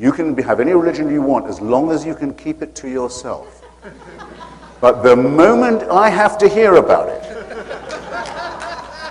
You can have any religion you want as long as you can keep it to yourself. But the moment I have to hear about it,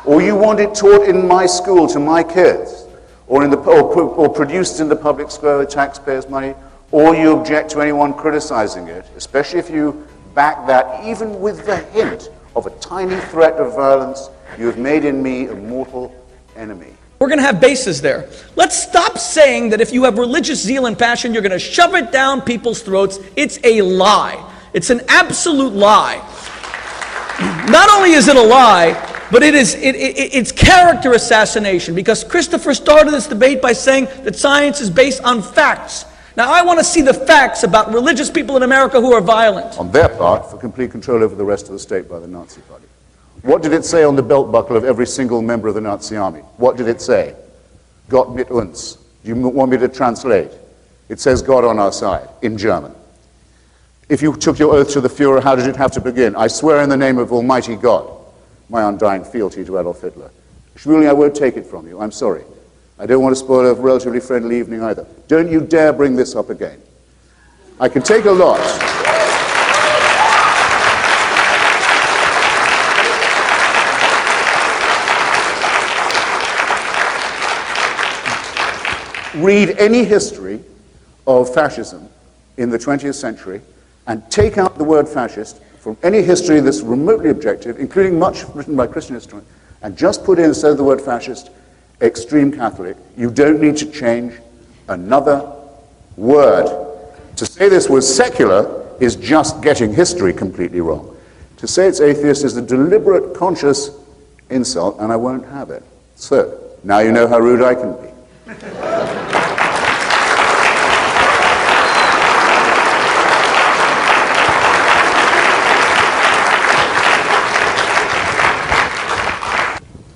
or you want it taught in my school to my kids, or produced in the public square with taxpayers' money, or you object to anyone criticizing it, especially if you back that even with the hint of a tiny threat of violence, you have made in me a mortal enemy. We're going to have bases there. Let's stop saying that if you have religious zeal and passion, you're going to shove it down people's throats. It's a lie. It's an absolute lie. Not only is it a lie, but it's character assassination, because Christopher started this debate by saying that science is based on facts. Now, I want to see the facts about religious people in America who are violent. On their part, for complete control over the rest of the state by the Nazi Party. What did it say on the belt buckle of every single member of the Nazi army? What did it say? Gott mit uns. Do you want me to translate? It says God on our side, in German. If you took your oath to the Führer, how did it have to begin? I swear in the name of Almighty God, my undying fealty to Adolf Hitler. Shmuley, I won't take it from you. I'm sorry. I don't want to spoil a relatively friendly evening either. Don't you dare bring this up again. I can take a lot. Read any history of fascism in the 20th century and take out the word fascist from any history that's remotely objective, including much written by Christian historians, and just put in, instead of the word fascist, extreme Catholic. You don't need to change another word. To say this was secular is just getting history completely wrong. To say it's atheist is a deliberate, conscious insult, and I won't have it. So, now you know how rude I can be.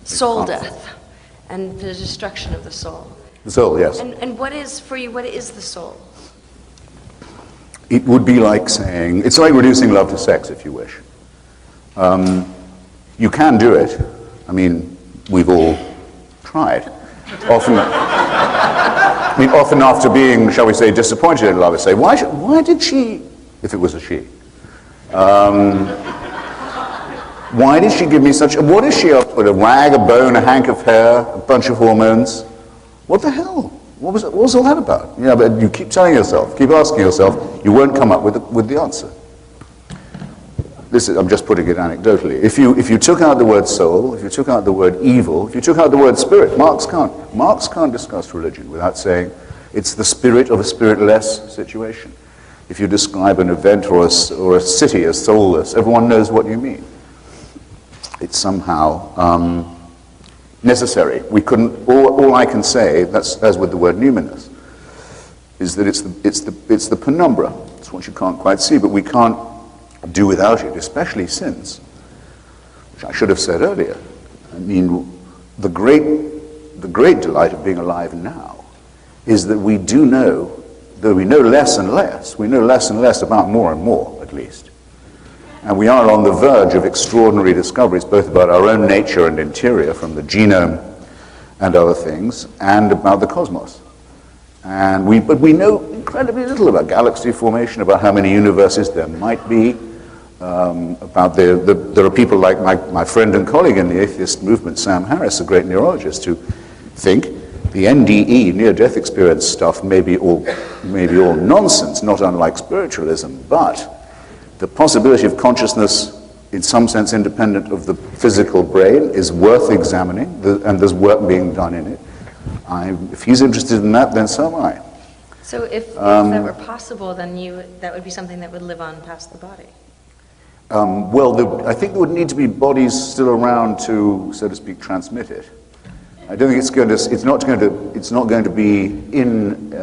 Soul death and the destruction of the soul. The soul, yes. And what is, for you, what is the soul? It would be like saying, it's like reducing love to sex, if you wish. You can do it. I mean, we've all tried. Often after being, shall we say, disappointed in love, I say, why did she, if it was a she, why did she give me such, what is she up with, a rag, a bone, a hank of hair, a bunch of hormones? What the hell? What was all that about? Yeah, but you keep telling yourself, keep asking yourself, you won't come up with the answer. I'm just putting it anecdotally. If you took out the word soul, if you took out the word evil, if you took out the word spirit, Marx can't discuss religion without saying it's the spirit of a spiritless situation. If you describe an event or a city as soulless, everyone knows what you mean. It's somehow necessary. We couldn't. All I can say, that's as with the word numinous, is that it's the penumbra. It's what you can't quite see, but we can't do without it, especially sins, which I should have said earlier. I mean, the great delight of being alive now is that we do know, though we know less and less. We know less and less about more and more, at least. And we are on the verge of extraordinary discoveries, both about our own nature and interior, from the genome and other things, and about the cosmos. But we know incredibly little about galaxy formation, about how many universes there might be, about there are people like my friend and colleague in the atheist movement, Sam Harris, a great neurologist, who think the NDE, near-death experience stuff, may be all nonsense, not unlike spiritualism, but the possibility of consciousness, in some sense independent of the physical brain, is worth examining, and there's work being done in it. If he's interested in that, then so am I. So if that were possible, then that would be something that would live on past the body. I think there would need to be bodies still around to, so to speak, transmit it. I don't think it's not going to be in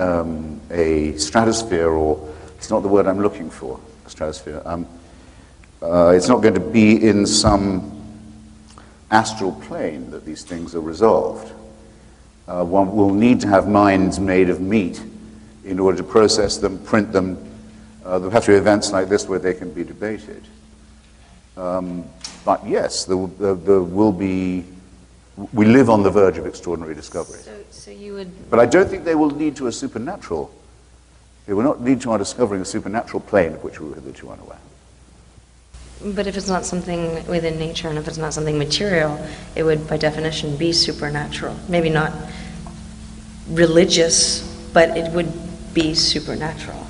a stratosphere, or it's not the word I'm looking for. Stratosphere. It's not going to be in some astral plane that these things are resolved. One will need to have minds made of meat in order to process them, print them. There'll have to be events like this where they can be debated. But yes, there will be. We live on the verge of extraordinary discovery. So you would. But I don't think they will lead to a supernatural It will not lead to our discovering a supernatural plane of which we were hitherto unaware. But if it's not something within nature and if it's not something material, it would by definition be supernatural. Maybe not religious, but it would be supernatural.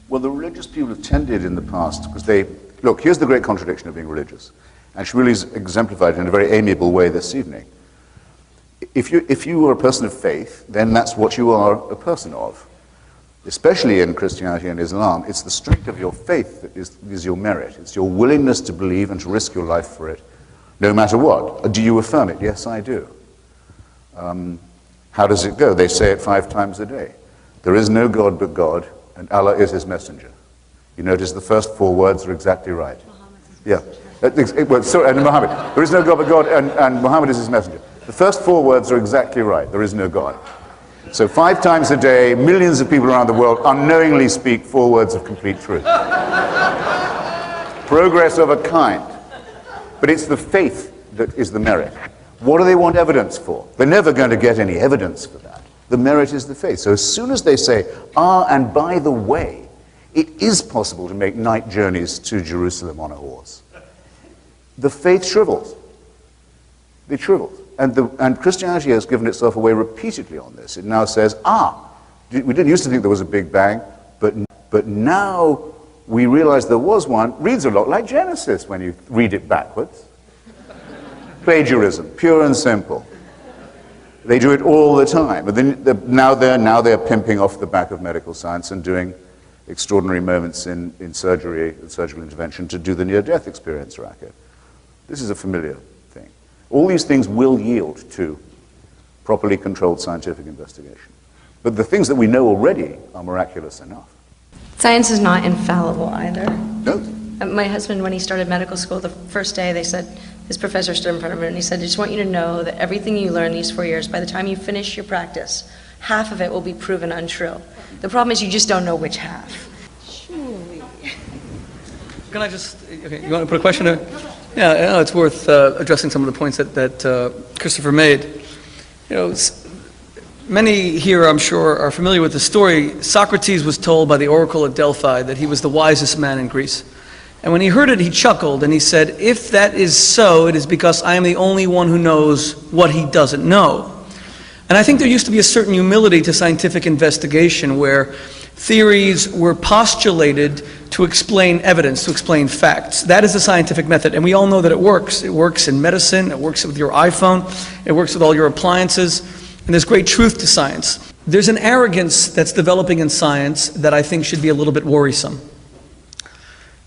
Well, the religious people have tended in the past, because they, look, here's the great contradiction of being religious. And Shmuley's exemplified it in a very amiable way this evening. If you are a person of faith, then that's what you are a person of. Especially in Christianity and Islam, it's the strength of your faith that is your merit. It's your willingness to believe and to risk your life for it, no matter what. Do you affirm it? Yes, I do. How does it go? They say it 5 times a day. There is no God but God, and Allah is his messenger. You notice the first 4 words are exactly right. Yeah. And Muhammad. There is no God but God, and Muhammad is his messenger. The first 4 words are exactly right. There is no God. So 5 times a day, millions of people around the world unknowingly speak 4 words of complete truth. Progress of a kind. But it's the faith that is the merit. What do they want evidence for? They're never going to get any evidence for that. The merit is the faith. So as soon as they say, and by the way, it is possible to make night journeys to Jerusalem on a horse, the faith shrivels. It shrivels. And Christianity has given itself away repeatedly on this. It now says, we didn't used to think there was a Big Bang, but now we realize there was one. Reads a lot like Genesis when you read it backwards. Plagiarism, pure and simple. They do it all the time. But then now they're pimping off the back of medical science and doing extraordinary moments in surgery, surgical intervention to do the near-death experience racket. This is a familiar thing. All these things will yield to properly controlled scientific investigation. But the things that we know already are miraculous enough. Science is not infallible either. No. My husband, when he started medical school, the first day they said, his professor stood in front of him and he said, I just want you to know that everything you learn these 4 years, by the time you finish your practice, half of it will be proven untrue. The problem is you just don't know which half. Shmuley. Can I just, okay, you want to put a question there? Yeah, it's worth addressing some of the points that Christopher made. You know, many here, I'm sure, are familiar with the story. Socrates was told by the oracle at Delphi that he was the wisest man in Greece. And when he heard it, he chuckled and he said, if that is so, it is because I am the only one who knows what he doesn't know. And I think there used to be a certain humility to scientific investigation where theories were postulated to explain evidence, to explain facts. That is the scientific method, and we all know that it works. It works in medicine, it works with your iPhone, it works with all your appliances, and there's great truth to science. There's an arrogance that's developing in science that I think should be a little bit worrisome.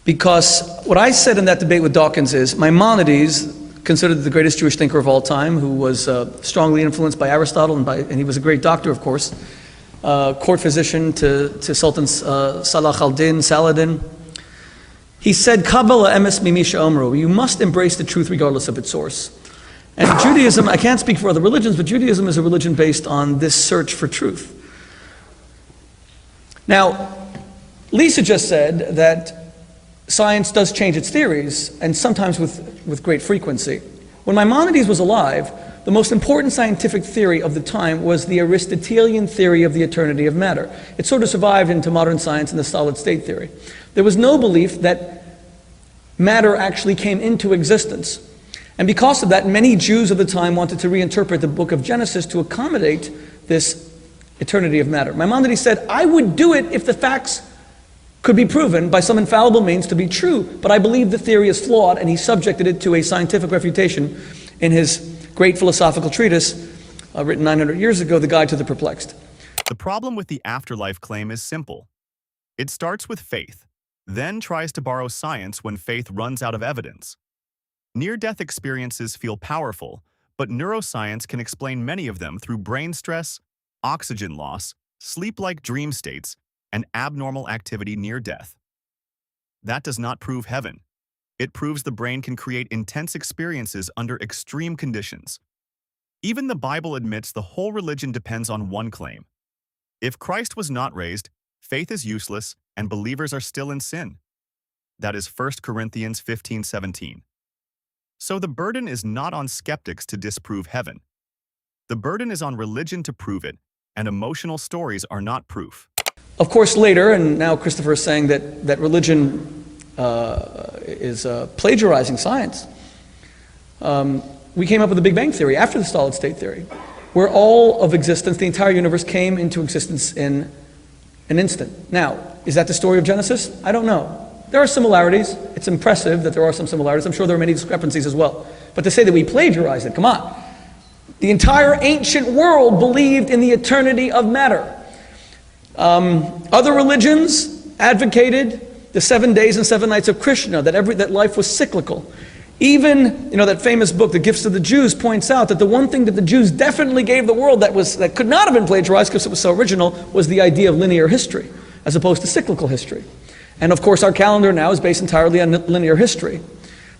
Because what I said in that debate with Dawkins is, Maimonides, considered the greatest Jewish thinker of all time, who was strongly influenced by Aristotle, and he was a great doctor, of course, court physician to Sultan Salah al-Din, Saladin. He said, Kabbalah emes mimisha omru, you must embrace the truth regardless of its source. And Judaism, I can't speak for other religions, but Judaism is a religion based on this search for truth. Now, Lisa just said that science does change its theories, and sometimes with great frequency. When Maimonides was alive, the most important scientific theory of the time was the Aristotelian theory of the eternity of matter. It sort of survived into modern science in the solid state theory. There was no belief that matter actually came into existence. And because of that, many Jews of the time wanted to reinterpret the book of Genesis to accommodate this eternity of matter. Maimonides said, I would do it if the facts could be proven by some infallible means to be true, but I believe the theory is flawed, and he subjected it to a scientific refutation in his great philosophical treatise, written 900 years ago, The Guide to the Perplexed. The problem with the afterlife claim is simple. It starts with faith, then tries to borrow science when faith runs out of evidence. Near-death experiences feel powerful, but neuroscience can explain many of them through brain stress, oxygen loss, sleep-like dream states, and abnormal activity near death. That does not prove heaven. It proves the brain can create intense experiences under extreme conditions. Even the Bible admits the whole religion depends on one claim. If Christ was not raised, faith is useless and believers are still in sin. That is 1 Corinthians 15:17. So the burden is not on skeptics to disprove heaven. The burden is on religion to prove it, and emotional stories are not proof. Of course, later, and now Christopher is saying that religion is plagiarizing science. We came up with the Big Bang Theory after the solid state theory, where all of existence, the entire universe, came into existence in an instant. Now, is that the story of Genesis? I don't know. There are similarities. It's impressive that there are some similarities. I'm sure there are many discrepancies as well. But to say that we plagiarized it, come on. The entire ancient world believed in the eternity of matter. Other religions advocated the 7 days and 7 nights of Krishna, that life was cyclical. Even, that famous book, The Gifts of the Jews, points out that the one thing that the Jews definitely gave the world that could not have been plagiarized because it was so original was the idea of linear history, as opposed to cyclical history. And of course, our calendar now is based entirely on linear history.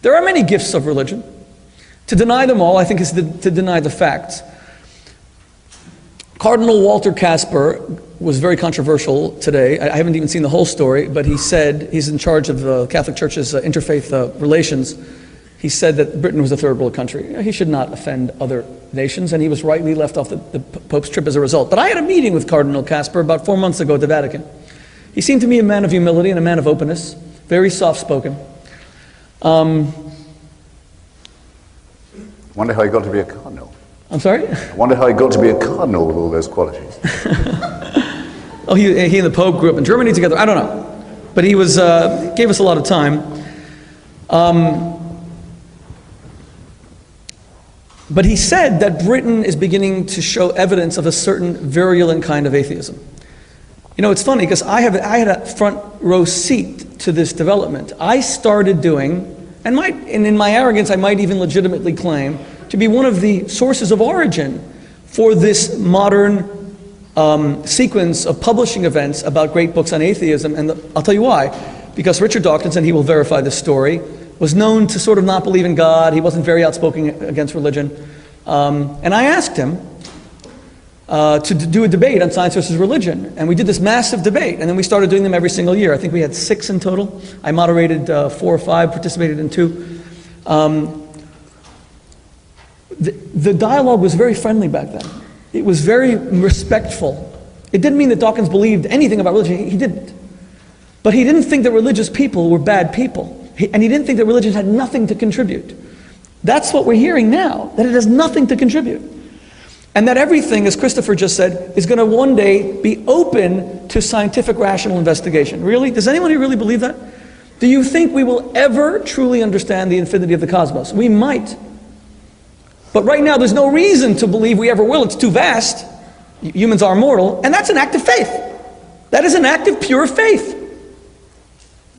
There are many gifts of religion. To deny them all, I think, is to deny the facts. Cardinal Walter Casper was very controversial today. I haven't even seen the whole story, but he said, he's in charge of the Catholic Church's interfaith relations. He said that Britain was a third world country. He should not offend other nations, and he was rightly left off the Pope's trip as a result. But I had a meeting with Cardinal Casper about 4 months ago at the Vatican. He seemed to me a man of humility and a man of openness, very soft-spoken. Wonder how he got to be a cardinal. I'm sorry? I wonder how he got to be a cardinal with all those qualities. Oh, he and the Pope grew up in Germany together. I don't know. But he gave us a lot of time. But he said that Britain is beginning to show evidence of a certain virulent kind of atheism. It's funny because I had a front row seat to this development. I started doing, and in my arrogance I might even legitimately claim, to be one of the sources of origin for this modern sequence of publishing events about great books on atheism. And I'll tell you why. Because Richard Dawkins, and he will verify this story, was known to sort of not believe in God. He wasn't very outspoken against religion. And I asked him to do a debate on science versus religion. And we did this massive debate, and then we started doing them every single year. I think we had 6 in total. I moderated 4 or 5, participated in 2. The dialogue was very friendly back then. It was very respectful. It didn't mean that Dawkins believed anything about religion. He didn't. But he didn't think that religious people were bad people. And he didn't think that religion had nothing to contribute. That's what we're hearing now, that it has nothing to contribute. And that everything, as Christopher just said, is going to one day be open to scientific rational investigation. Really? Does anyone here really believe that? Do you think we will ever truly understand the infinity of the cosmos? We might. But right now there's no reason to believe we ever will. It's too vast. Humans are mortal. And that's an act of faith. That is an act of pure faith.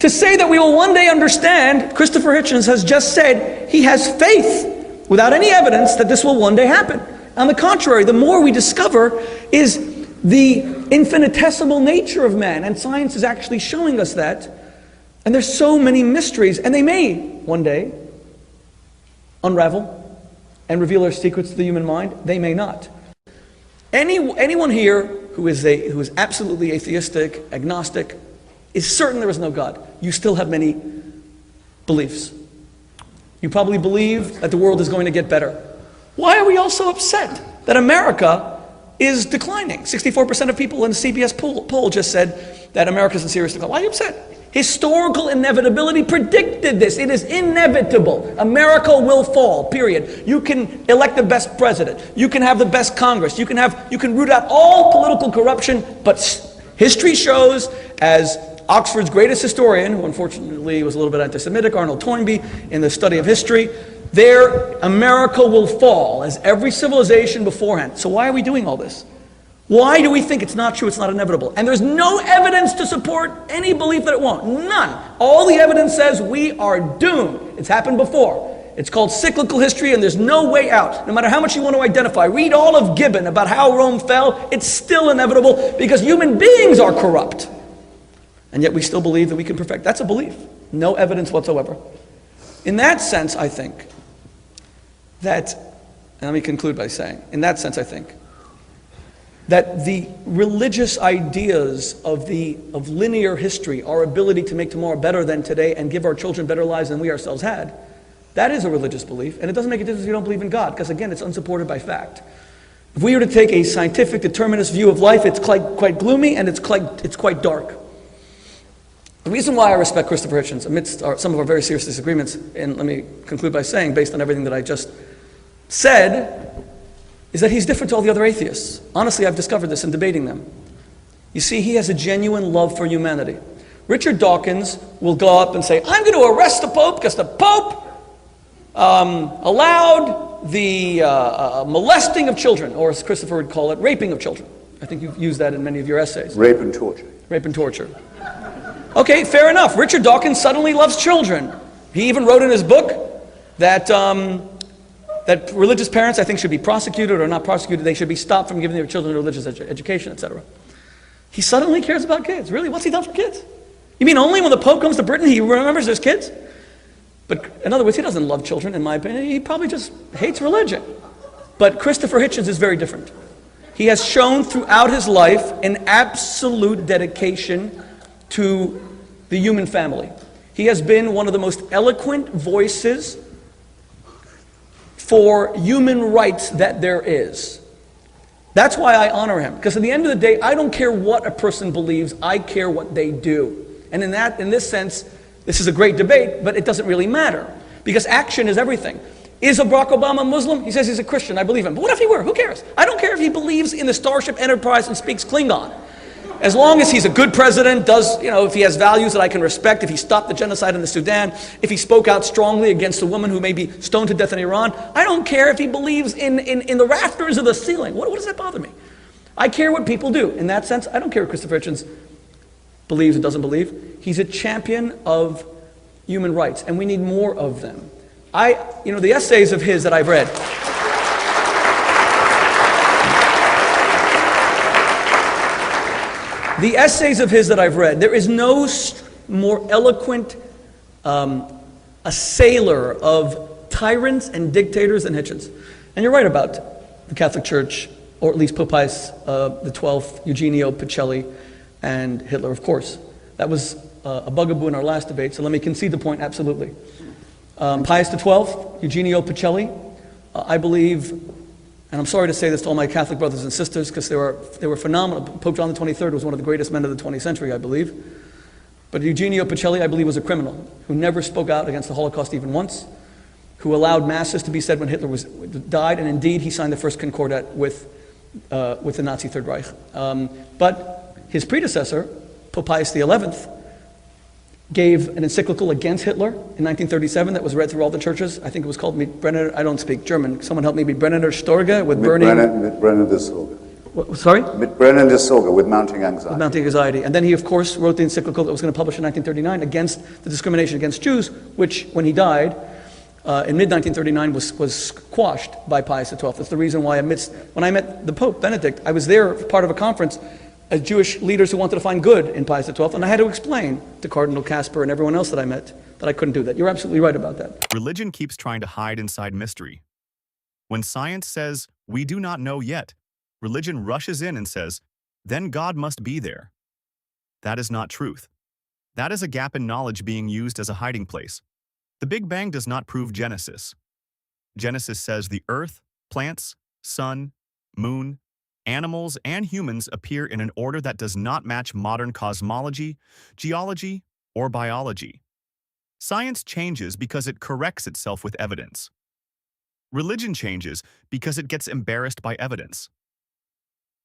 To say that we will one day understand, Christopher Hitchens has just said he has faith without any evidence that this will one day happen. On the contrary, the more we discover is the infinitesimal nature of man, and science is actually showing us that. And there's so many mysteries, and they may one day unravel and reveal our secrets to the human mind. They may not. Anyone here who is absolutely atheistic, agnostic, is certain there is no God. You still have many beliefs. You probably believe that the world is going to get better. Why are we all so upset that America is declining? 64% of people in the CBS poll just said that America is in serious decline. Why are you upset? Historical inevitability predicted this. It is inevitable. America will fall, period. You can elect the best president. You can have the best Congress. You can root out all political corruption, but history shows, as Oxford's greatest historian, who unfortunately was a little bit anti-Semitic, Arnold Toynbee, in the study of history, America will fall, as every civilization beforehand. So why are we doing all this? Why do we think it's not true, it's not inevitable? And there's no evidence to support any belief that it won't. None. All the evidence says we are doomed. It's happened before. It's called cyclical history, and there's no way out. No matter how much you want to identify, read all of Gibbon about how Rome fell, it's still inevitable because human beings are corrupt. And yet we still believe that we can perfect. That's a belief. No evidence whatsoever. In that sense, I think that, and let me conclude by saying, in that sense, I think that the religious ideas of linear history, our ability to make tomorrow better than today and give our children better lives than we ourselves had, that is a religious belief. And it doesn't make a difference if you don't believe in God, because again, it's unsupported by fact. If we were to take a scientific determinist view of life, it's quite gloomy and it's quite dark. The reason why I respect Christopher Hitchens, amidst some of our very serious disagreements, and let me conclude by saying, based on everything that I just said, is that he's different to all the other atheists. Honestly, I've discovered this in debating them. You see, he has a genuine love for humanity. Richard Dawkins will go up and say, I'm going to arrest the Pope because the Pope allowed the molesting of children, or as Christopher would call it, raping of children. I think you've used that in many of your essays. Rape and torture. Rape and torture. Okay, fair enough. Richard Dawkins suddenly loves children. He even wrote in his book that that religious parents, I think, should be prosecuted or not prosecuted. They should be stopped from giving their children religious education, etc. He suddenly cares about kids. Really? What's he done for kids? You mean only when the Pope comes to Britain he remembers there's kids? But in other words, he doesn't love children, in my opinion. He probably just hates religion. But Christopher Hitchens is very different. He has shown throughout his life an absolute dedication to the human family. He has been one of the most eloquent voices for human rights that there is. That's why I honor him. Because at the end of the day, I don't care what a person believes, I care what they do. And in this sense, this is a great debate, but it doesn't really matter. Because action is everything. Is Barack Obama Muslim? He says he's a Christian, I believe him. But what if he were? Who cares? I don't care if he believes in the Starship Enterprise and speaks Klingon. As long as he's a good president, if he has values that I can respect, if he stopped the genocide in the Sudan, if he spoke out strongly against a woman who may be stoned to death in Iran, I don't care if he believes in the rafters of the ceiling. What does that bother me? I care what people do. In that sense, I don't care what Christopher Hitchens believes or doesn't believe. He's a champion of human rights, and we need more of them. The essays of his that I've read, there is no more eloquent assailer of tyrants and dictators than Hitchens. And you're right about the Catholic Church, or at least Pope Pius the 12th, Eugenio Pacelli, and Hitler, of course. That was a bugaboo in our last debate, so let me concede the point, absolutely. Pius the 12th, Eugenio Pacelli, I believe, and I'm sorry to say this to all my Catholic brothers and sisters, because they were phenomenal. Pope John the 23rd was one of the greatest men of the 20th century, I believe. But Eugenio Pacelli, I believe, was a criminal who never spoke out against the Holocaust even once, who allowed masses to be said when Hitler died, and indeed he signed the first concordat with the Nazi Third Reich. But his predecessor, Pope Pius XI, gave an encyclical against Hitler in 1937 that was read through all the churches. I think it was called Mitbrenner. I don't speak German. Someone help me. Mitbrenner Storge with burning. Mitbrenner des Sorge. Sorry? Mitbrenner des Sorge with mounting anxiety. With mounting anxiety. And then he, of course, wrote the encyclical that was going to publish in 1939 against the discrimination against Jews, which, when he died in mid-1939, was quashed by Pius XII. That's the reason why when I met the Pope, Benedict, I was there part of a conference as Jewish leaders who wanted to find good in Pius XII, and I had to explain to Cardinal Casper and everyone else that I met that I couldn't do that. You're absolutely right about that. Religion keeps trying to hide inside mystery. When science says, we do not know yet, religion rushes in and says, then God must be there. That is not truth. That is a gap in knowledge being used as a hiding place. The Big Bang does not prove Genesis. Genesis says the earth, plants, sun, moon, animals, and humans appear in an order that does not match modern cosmology, geology, or biology. Science changes because it corrects itself with evidence. Religion changes because it gets embarrassed by evidence.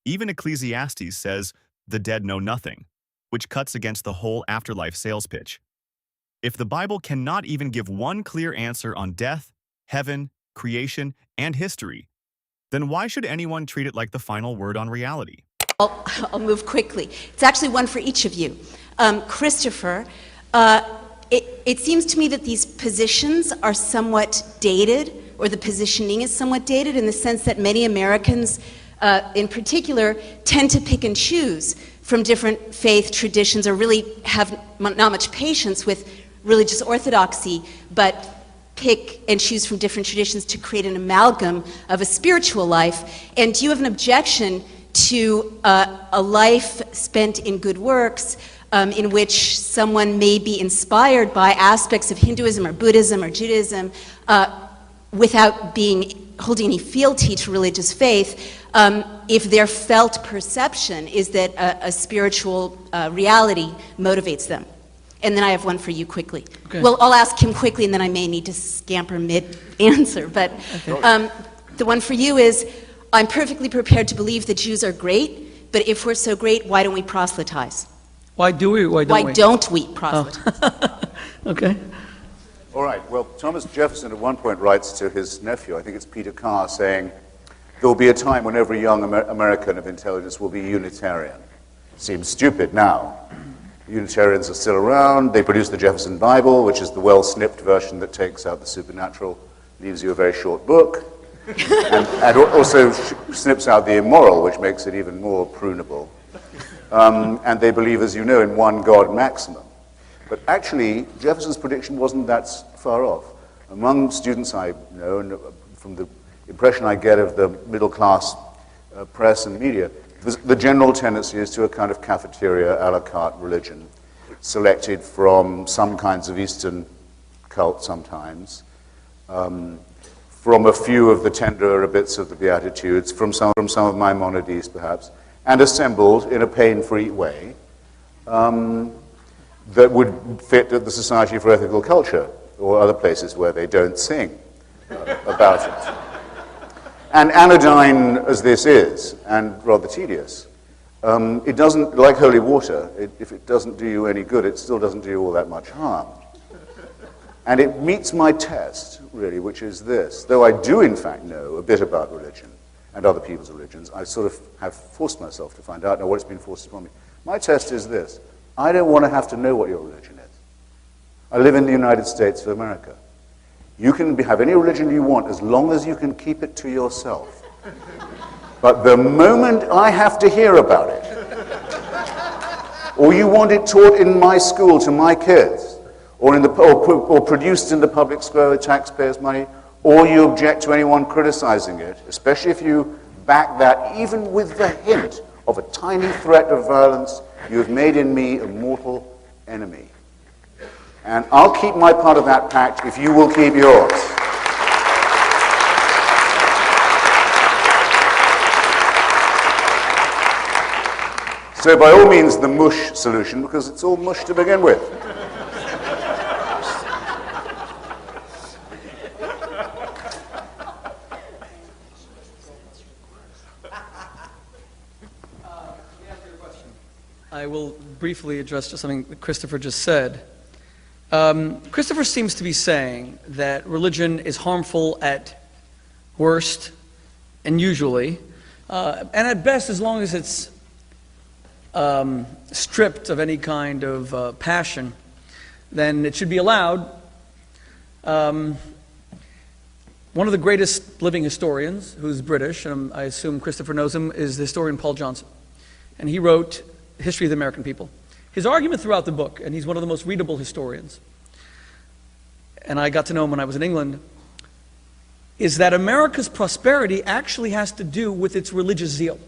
Even Ecclesiastes says, the dead know nothing, which cuts against the whole afterlife sales pitch. If the Bible cannot even give one clear answer on death, heaven, creation, and history, then why should anyone treat it like the final word on reality? I'll move quickly. It's actually one for each of you. Christopher, it seems to me that these positions are somewhat dated, or the positioning is somewhat dated, in the sense that many Americans, in particular, tend to pick and choose from different faith traditions, or really have not much patience with religious orthodoxy, but pick and choose from different traditions to create an amalgam of a spiritual life. And do you have an objection to a life spent in good works, in which someone may be inspired by aspects of Hinduism or Buddhism or Judaism without being holding any fealty to religious faith if their felt perception is that a spiritual reality motivates them. And then I have one for you quickly. Okay. Well, I'll ask him quickly, and then I may need to scamper mid-answer. But the one for you is, I'm perfectly prepared to believe that Jews are great, but if we're so great, why don't we proselytize? Why do we? Why don't we? Why don't we proselytize? Okay. All right, well, Thomas Jefferson at one point writes to his nephew, I think it's Peter Carr, saying, there will be a time when every young American of intelligence will be Unitarian. Seems stupid now. Unitarians are still around. They produced the Jefferson Bible, which is the well-snipped version that takes out the supernatural, leaves you a very short book, and also snips out the immoral, which makes it even more prunable. And they believe, as you know, in one God maximum. But actually, Jefferson's prediction wasn't that far off. Among students I know, and from the impression I get of the middle-class press and media, the general tendency is to a kind of cafeteria a la carte religion, selected from some kinds of Eastern cults sometimes, from a few of the tenderer bits of the Beatitudes, from some of Maimonides perhaps, and assembled in a pain-free way that would fit at the Society for Ethical Culture or other places where they don't sing about it. And anodyne as this is, and rather tedious, it doesn't, like holy water, if it doesn't do you any good, it still doesn't do you all that much harm. And it meets my test, really, which is this. Though I do, in fact, know a bit about religion and other people's religions, I sort of have forced myself to find out now what has been forced upon me. My test is this. I don't want to have to know what your religion is. I live in the United States of America. You can have any religion you want as long as you can keep it to yourself. But the moment I have to hear about it, or you want it taught in my school to my kids, or produced in the public square with taxpayers' money, or you object to anyone criticizing it, especially if you back that even with the hint of a tiny threat of violence, you have made in me a mortal enemy. And I'll keep my part of that pact if you will keep yours. So by all means, the mush solution, because it's all mush to begin with. I will briefly address just something that Christopher just said. Christopher seems to be saying that religion is harmful at worst and usually, and at best as long as it's stripped of any kind of passion, then it should be allowed. One of the greatest living historians, who's British, and I assume Christopher knows him, is the historian Paul Johnson. And he wrote History of the American People. His argument throughout the book, and he's one of the most readable historians, and I got to know him when I was in England, is that America's prosperity actually has to do with its religious zeal.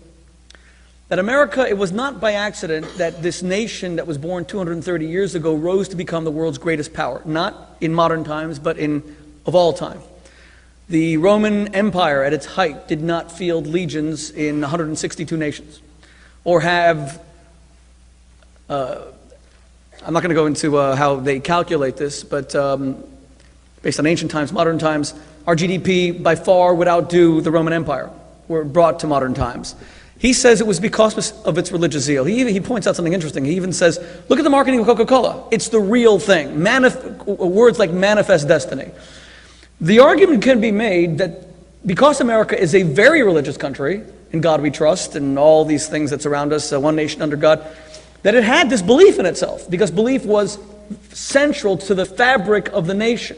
That America, it was not by accident that this nation that was born 230 years ago rose to become the world's greatest power. Not in modern times, but of all time. The Roman Empire at its height did not field legions in 162 nations, or have I'm not going to go into how they calculate this, but based on ancient times, modern times, our GDP by far would outdo the Roman Empire, were brought to modern times. He says it was because of its religious zeal. He points out something interesting. He even says, look at the marketing of Coca-Cola. It's the real thing. Words like manifest destiny. The argument can be made that because America is a very religious country, in God we trust, and all these things that surround us, one nation under God, that it had this belief in itself, because belief was central to the fabric of the nation.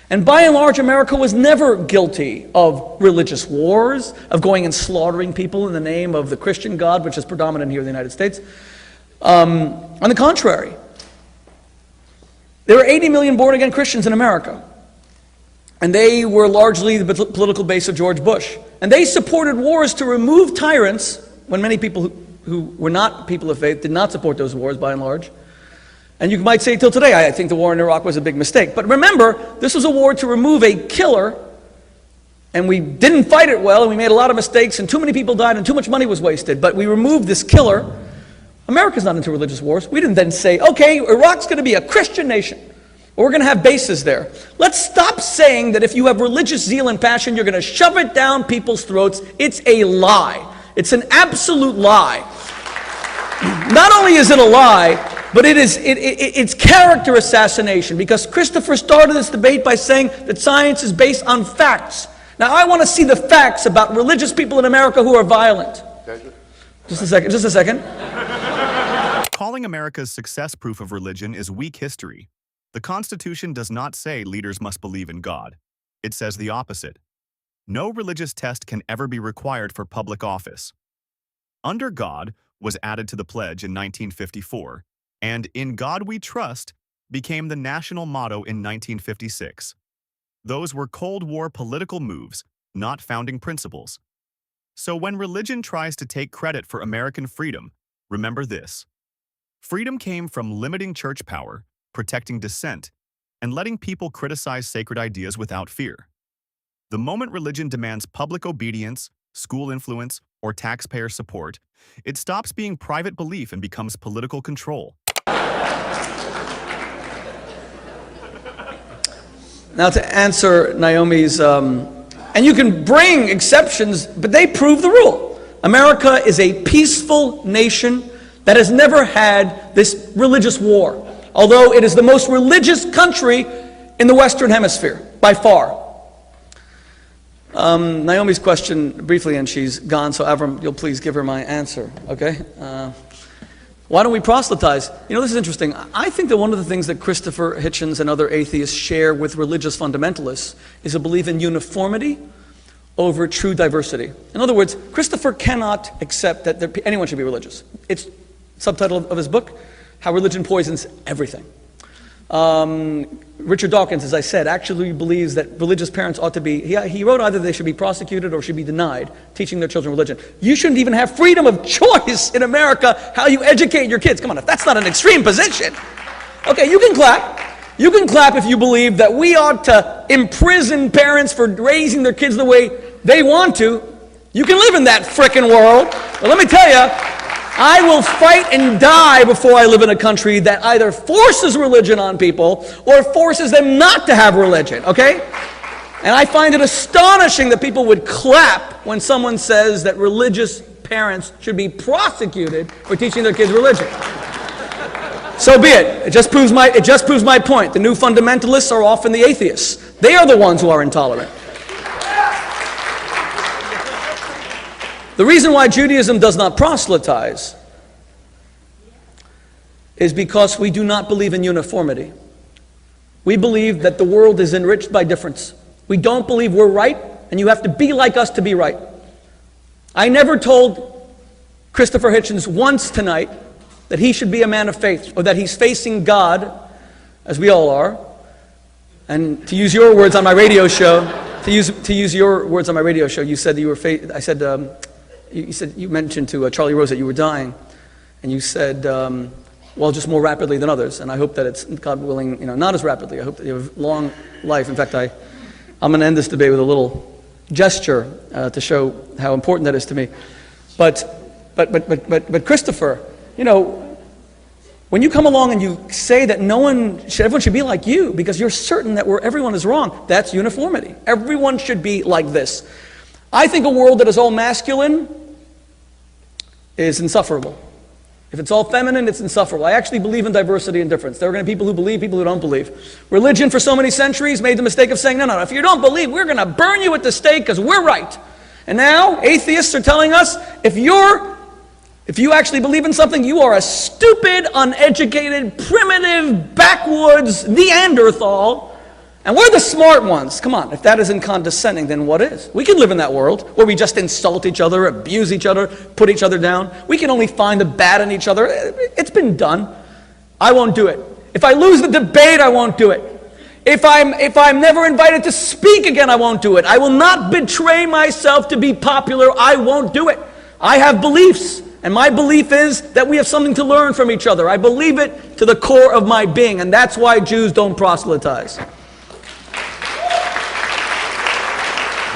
And by and large, America was never guilty of religious wars, of going and slaughtering people in the name of the Christian God, which is predominant here in the United States. On the contrary, there were 80 million born-again Christians in America. And they were largely the political base of George Bush. And they supported wars to remove tyrants, when many people who were not people of faith did not support those wars, by and large. And you might say till today, I think the war in Iraq was a big mistake. But remember, this was a war to remove a killer and we didn't fight it well, and we made a lot of mistakes, and too many people died, and too much money was wasted, but we removed this killer. America's not into religious wars. We didn't then say, okay, Iraq's going to be a Christian nation, or we're going to have bases there. Let's stop saying that if you have religious zeal and passion, you're going to shove it down people's throats. It's a lie. It's an absolute lie. Not only is it a lie, but it's character assassination, because Christopher started this debate by saying that science is based on facts. Now, I want to see the facts about religious people in America who are violent. Just a second. Calling America's success proof of religion is weak history. The Constitution does not say leaders must believe in God. It says the opposite. No religious test can ever be required for public office. Under God was added to the pledge in 1954, and In God We Trust became the national motto in 1956. Those were Cold War political moves, not founding principles. So when religion tries to take credit for American freedom, remember this. Freedom came from limiting church power, protecting dissent, and letting people criticize sacred ideas without fear. The moment religion demands public obedience, school influence, or taxpayer support, it stops being private belief and becomes political control. Now to answer Naomi's, and you can bring exceptions, but they prove the rule. America is a peaceful nation that has never had this religious war, although it is the most religious country in the Western Hemisphere, by far. Naomi's question, briefly, and she's gone, so Avram, you'll please give her my answer, okay? Why don't we proselytize? You know, this is interesting. I think that one of the things that Christopher Hitchens and other atheists share with religious fundamentalists is a belief in uniformity over true diversity. In other words, Christopher cannot accept that anyone should be religious. It's subtitle of his book, How Religion Poisons Everything. Richard Dawkins, as I said, actually believes that religious parents ought to be, he wrote either they should be prosecuted or should be denied teaching their children religion. You shouldn't even have freedom of choice in America how you educate your kids. Come on, if that's not an extreme position. Okay, you can clap. You can clap if you believe that we ought to imprison parents for raising their kids the way they want to. You can live in that frickin' world. But let me tell you, I will fight and die before I live in a country that either forces religion on people or forces them not to have religion, okay? And I find it astonishing that people would clap when someone says that religious parents should be prosecuted for teaching their kids religion. So be it. It just proves my point. The new fundamentalists are often the atheists. They are the ones who are intolerant. The reason why Judaism does not proselytize is because we do not believe in uniformity. We believe that the world is enriched by difference. We don't believe we're right, and you have to be like us to be right. I never told Christopher Hitchens once tonight that he should be a man of faith, or that he's facing God, as we all are. And to use your words on my radio show, you said that you mentioned to Charlie Rose that you were dying, and you said, well, just more rapidly than others. And I hope that it's, God willing, not as rapidly. I hope that you have long life. In fact, I'm going to end this debate with a little gesture to show how important that is to me. But Christopher, when you come along and you say that everyone should be like you because you're certain that everyone is wrong, that's uniformity. Everyone should be like this. I think a world that is all masculine is insufferable. If it's all feminine, it's insufferable. I actually believe in diversity and difference. There are going to be people who believe, people who don't believe. Religion for so many centuries made the mistake of saying, no, if you don't believe, we're going to burn you at the stake because we're right. And now atheists are telling us, if you actually believe in something, you are a stupid, uneducated, primitive, backwoods Neanderthal. And we're the smart ones. Come on, if that isn't condescending, then what is? We can live in that world where we just insult each other, abuse each other, put each other down. We can only find the bad in each other. It's been done. I won't do it. If I lose the debate, I won't do it. If I'm never invited to speak again, I won't do it. I will not betray myself to be popular. I won't do it. I have beliefs. And my belief is that we have something to learn from each other. I believe it to the core of my being. And that's why Jews don't proselytize.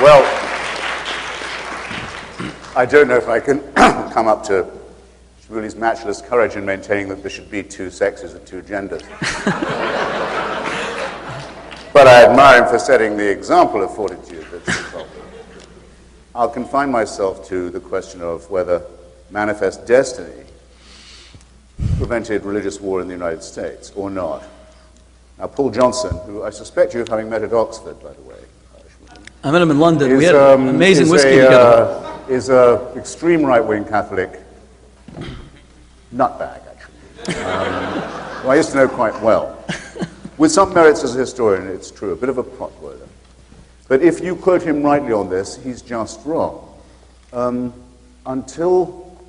Well, I don't know if I can come up to Shmuley's matchless courage in maintaining that there should be two sexes and two genders. But I admire him for setting the example of fortitude that's involved. I'll confine myself to the question of whether manifest destiny prevented religious war in the United States or not. Now, Paul Johnson, who I suspect you of having met at Oxford, by the way. I met him in London. We had amazing whiskey together. Is an extreme right-wing Catholic nutbag, actually, who I used to know quite well. With some merits as a historian, it's true, a bit of a potboiler. But if you quote him rightly on this, he's just wrong. Until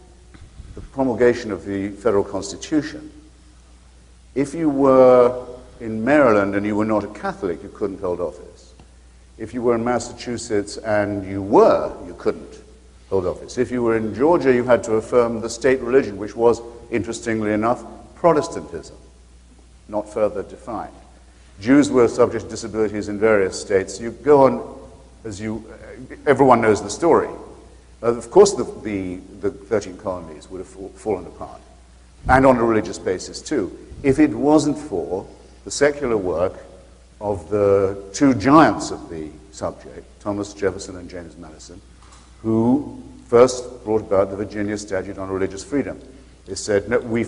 the promulgation of the federal Constitution, if you were in Maryland and you were not a Catholic, you couldn't hold office. If you were in Massachusetts and you couldn't hold office. If you were in Georgia, you had to affirm the state religion, which was, interestingly enough, Protestantism, not further defined. Jews were subject to disabilities in various states. You go on, everyone knows the story. Of course, the 13 colonies would have fallen apart, and on a religious basis too, if it wasn't for the secular work of the two giants of the subject, Thomas Jefferson and James Madison, who first brought about the Virginia Statute on Religious Freedom. They said, no, we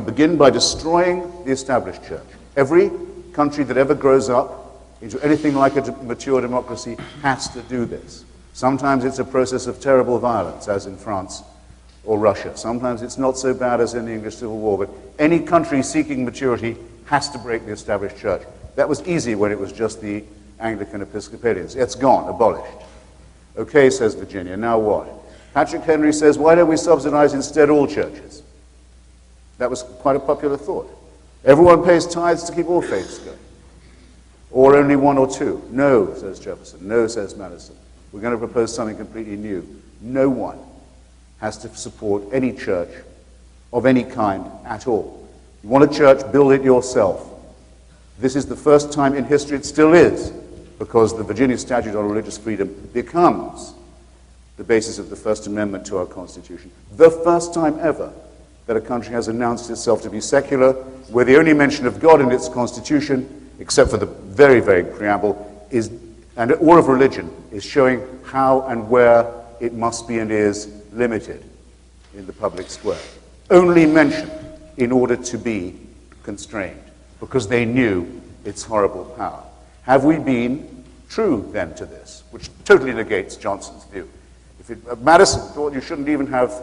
begin by destroying the established church. Every country that ever grows up into anything like a mature democracy has to do this. Sometimes it's a process of terrible violence, as in France or Russia. Sometimes it's not so bad as in the English Civil War, but any country seeking maturity has to break the established church. That was easy when it was just the Anglican Episcopalians. It's gone, abolished. Okay, says Virginia, now what? Patrick Henry says, why don't we subsidize instead all churches? That was quite a popular thought. Everyone pays tithes to keep all faiths going. Or only one or two. No, says Jefferson. No, says Madison. We're going to propose something completely new. No one has to support any church of any kind at all. You want a church, build it yourself. This is the first time in history, it still is, because the Virginia Statute on Religious Freedom becomes the basis of the First Amendment to our Constitution. The first time ever that a country has announced itself to be secular, where the only mention of God in its Constitution, except for the very vague preamble, and all of religion is showing how and where it must be and is limited in the public square. Only mentioned in order to be constrained, because they knew its horrible power. Have we been true then to this, which totally negates Johnson's view? Madison thought you shouldn't even have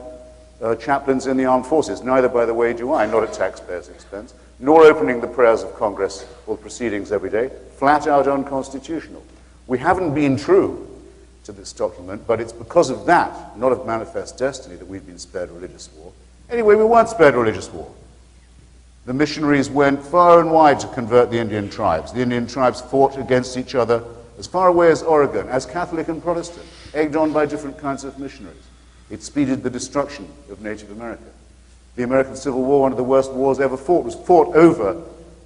chaplains in the armed forces. Neither, by the way, do I, not at taxpayers' expense, nor opening the prayers of Congress or proceedings every day. Flat out unconstitutional. We haven't been true to this document, but it's because of that, not of manifest destiny, that we've been spared religious war. Anyway, we weren't spared religious war. The missionaries went far and wide to convert the Indian tribes. The Indian tribes fought against each other as far away as Oregon, as Catholic and Protestant, egged on by different kinds of missionaries. It speeded the destruction of Native America. The American Civil War, one of the worst wars ever fought, was fought over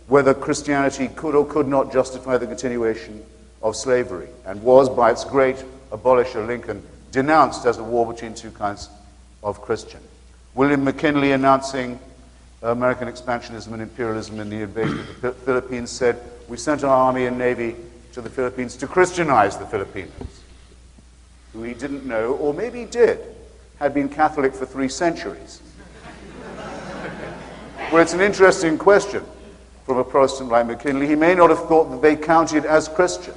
whether Christianity could or could not justify the continuation of slavery, and was, by its great abolisher Lincoln, denounced as a war between two kinds of Christian. William McKinley, announcing American expansionism and imperialism in the invasion of the Philippines, said, we sent our army and navy to the Philippines to Christianize the Filipinos, who he didn't know, or maybe he did, had been Catholic for 3 centuries. Well, it's an interesting question from a Protestant like McKinley. He may not have thought that they counted as Christian,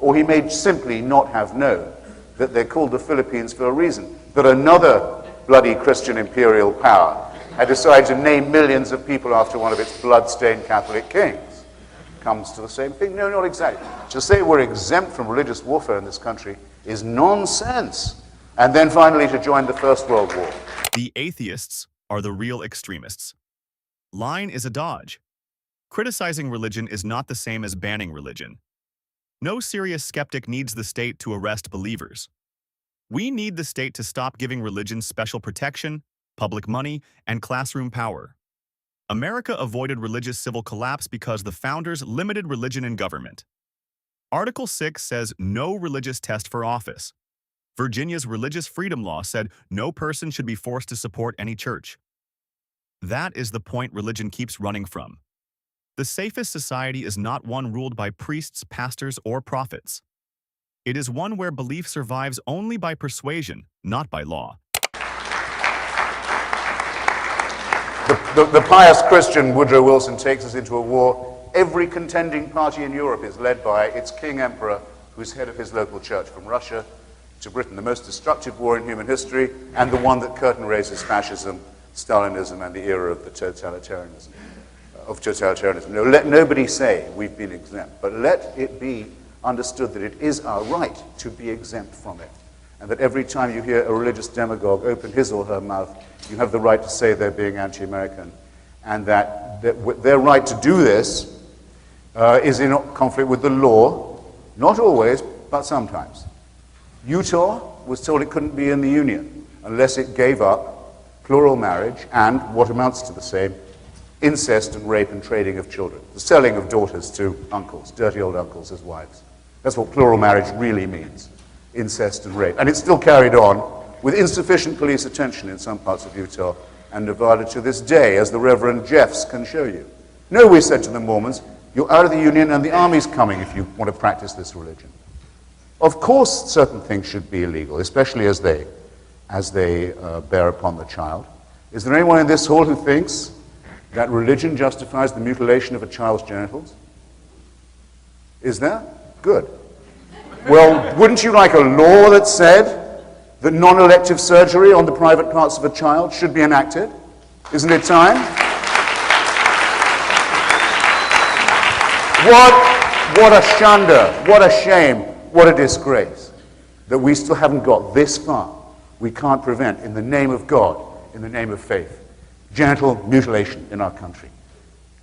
or he may simply not have known that they're called the Philippines for a reason, that another bloody Christian imperial power had decided to name millions of people after one of its blood-stained Catholic kings. Comes to the same thing? No, not exactly. To say we're exempt from religious warfare in this country is nonsense. And then finally to join the First World War. The atheists are the real extremists. Lying is a dodge. Criticizing religion is not the same as banning religion. No serious skeptic needs the state to arrest believers. We need the state to stop giving religion special protection, public money, and classroom power. America avoided religious civil collapse because the founders limited religion in government. Article 6 says no religious test for office. Virginia's religious freedom law said no person should be forced to support any church. That is the point religion keeps running from. The safest society is not one ruled by priests, pastors, or prophets. It is one where belief survives only by persuasion, not by law. The pious Christian Woodrow Wilson takes us into a war. Every contending party in Europe is led by its king emperor, who's head of his local church, from Russia to Britain, the most destructive war in human history, and the one that curtain raises fascism, Stalinism, and the era of the totalitarianism. No, let nobody say we've been exempt, but let it be understood that it is our right to be exempt from it, and that every time you hear a religious demagogue open his or her mouth, you have the right to say they're being anti-American, and that their right to do this is in conflict with the law, not always, but sometimes. Utah was told it couldn't be in the Union unless it gave up plural marriage and, what amounts to the same, incest and rape and trading of children, the selling of daughters to uncles, dirty old uncles as wives. That's what plural marriage really means, incest and rape. And it's still carried on with insufficient police attention in some parts of Utah and Nevada to this day, as the Reverend Jeffs can show you. No, we said to the Mormons, you're out of the Union and the army's coming if you want to practice this religion. Of course, certain things should be illegal, especially as they bear upon the child. Is there anyone in this hall who thinks that religion justifies the mutilation of a child's genitals? Is there? Good. Well, wouldn't you like a law that said that non-elective surgery on the private parts of a child should be enacted? Isn't it time? What a shanda, what a shame, what a disgrace that we still haven't got this far. We can't prevent, in the name of God, in the name of faith, genital mutilation in our country.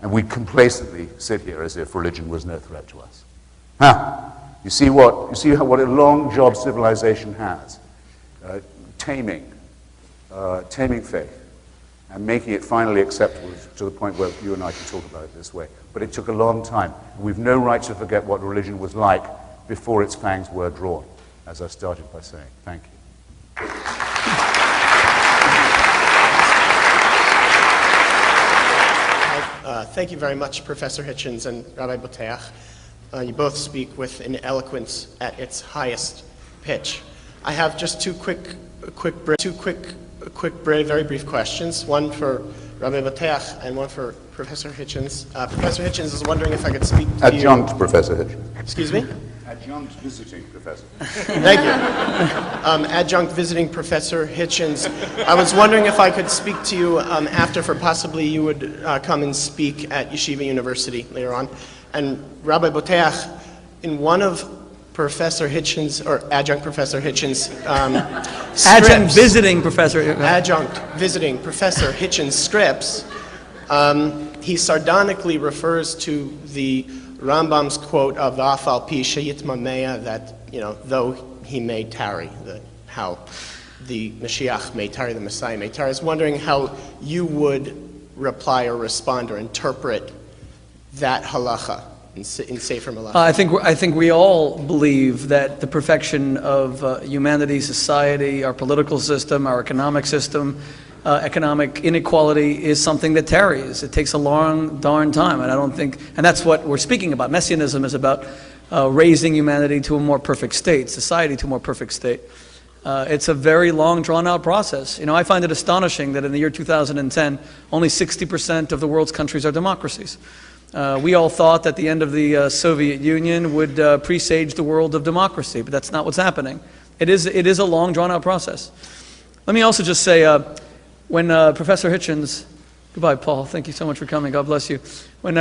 And we complacently sit here as if religion was no threat to us. You see what a long job civilization has, taming faith and making it finally acceptable to the point where you and I can talk about it this way. But it took a long time. We've no right to forget what religion was like before its fangs were drawn, as I started by saying. Thank you. Thank you very much, Professor Hitchens and Rabbi Boteach. You both speak with an eloquence at its highest pitch. I have just two very brief questions. One for Rabbi Boteach and one for Professor Hitchens. Professor Hitchens is wondering if I could speak to you. Adjunct Professor Hitchens. Excuse me? Adjunct visiting professor. Thank you. Adjunct visiting Professor Hitchens. I was wondering if I could speak to you after, for possibly you would come and speak at Yeshiva University later on. And Rabbi Boteach, in one of Professor Hitchens, or Adjunct Professor Hitchens' Adjunct visiting Professor. Adjunct visiting Professor Hitchens' scripts, he sardonically refers to the Rambam's quote of V'afal pi sheyitmamea, that, though he may tarry, how the Mashiach may tarry, the Messiah may tarry. I was wondering how you would reply or respond or interpret that halacha in Sefer Malachi. I think we all believe that the perfection of humanity, society, our political system, our economic system, economic inequality is something that tarries. It takes a long, darn time, and that's what we're speaking about. Messianism is about raising humanity to a more perfect state, society to a more perfect state. It's a very long, drawn-out process. I find it astonishing that in the year 2010, only 60% of the world's countries are democracies. We all thought that the end of the Soviet Union would presage the world of democracy, but that's not what's happening. It is a long, drawn-out process. Let me also just say, when Professor Hitchens, goodbye, Paul. Thank you so much for coming. God bless you. When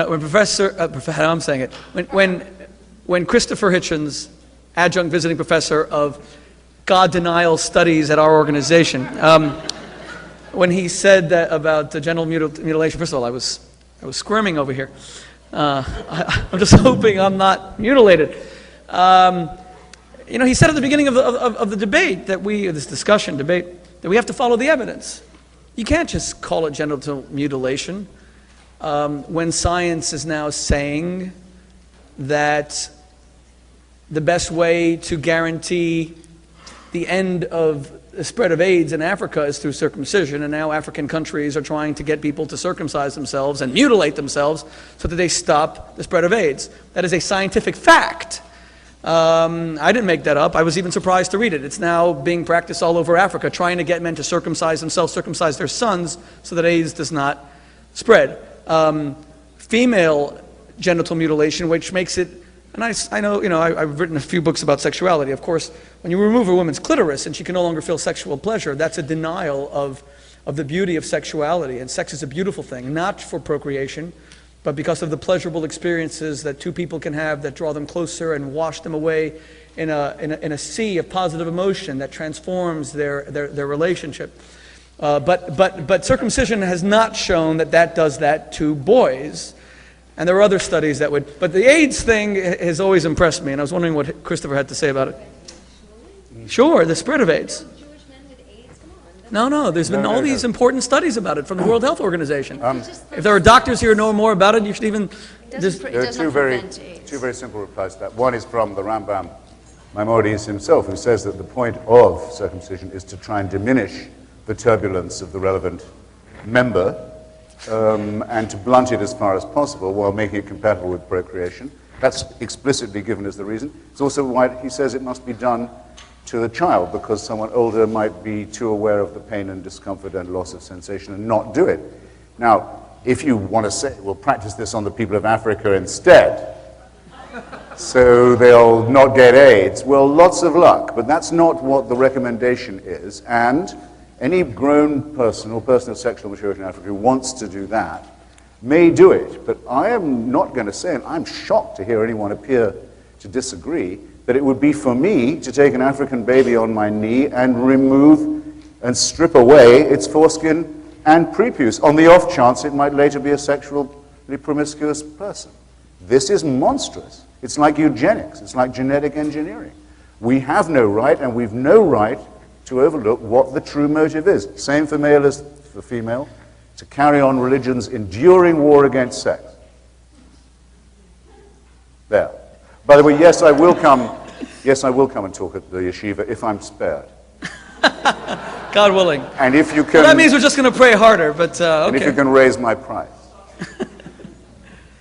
Christopher Hitchens, adjunct visiting professor of God denial studies at our organization, when he said that about the genital mutilation, first of all, I was squirming over here. I'm just hoping I'm not mutilated. He said at the beginning of the debate that this debate, that we have to follow the evidence. You can't just call it genital mutilation when science is now saying that the best way to guarantee the end of the spread of AIDS in Africa is through circumcision, and now African countries are trying to get people to circumcise themselves and mutilate themselves so that they stop the spread of AIDS. That is a scientific fact. I didn't make that up. I was even surprised to read it. It's now being practiced all over Africa, trying to get men to circumcise themselves, circumcise their sons, so that AIDS does not spread. Female genital mutilation, which makes it, and I know, I've written a few books about sexuality. Of course, when you remove a woman's clitoris and she can no longer feel sexual pleasure, that's a denial of the beauty of sexuality. And sex is a beautiful thing, not for procreation, but because of the pleasurable experiences that two people can have that draw them closer and wash them away in a sea of positive emotion that transforms their relationship. But circumcision has not shown that does that to boys. And there are other studies that would, but the AIDS thing has always impressed me, and I was wondering what Christopher had to say about it. Sure, the spread of AIDS. No, there's been all these important studies about it from the World Health Organization. If there are doctors here who know more about it, you should even... There are two very simple replies to that. One is from the Rambam Maimonides himself, who says that the point of circumcision is to try and diminish the turbulence of the relevant member and to blunt it as far as possible while making it compatible with procreation. That's explicitly given as the reason. It's also why he says it must be done to the child, because someone older might be too aware of the pain and discomfort and loss of sensation and not do it. Now, if you want to say, we'll practice this on the people of Africa instead, so they'll not get AIDS, well, lots of luck, but that's not what the recommendation is, and any grown person or person of sexual maturity in Africa who wants to do that may do it, but I am not going to say, and I'm shocked to hear anyone appear to disagree, that it would be for me to take an African baby on my knee and remove and strip away its foreskin and prepuce, on the off chance it might later be a sexually promiscuous person. This is monstrous. It's like eugenics. It's like genetic engineering. We have no right, and we've no right to overlook what the true motive is. Same for male as for female, to carry on religion's enduring war against sex. There. By the way, yes, I will come and talk at the yeshiva if I'm spared. God willing. And if you can... Well, that means we're just going to pray harder, but okay. And if you can raise my price.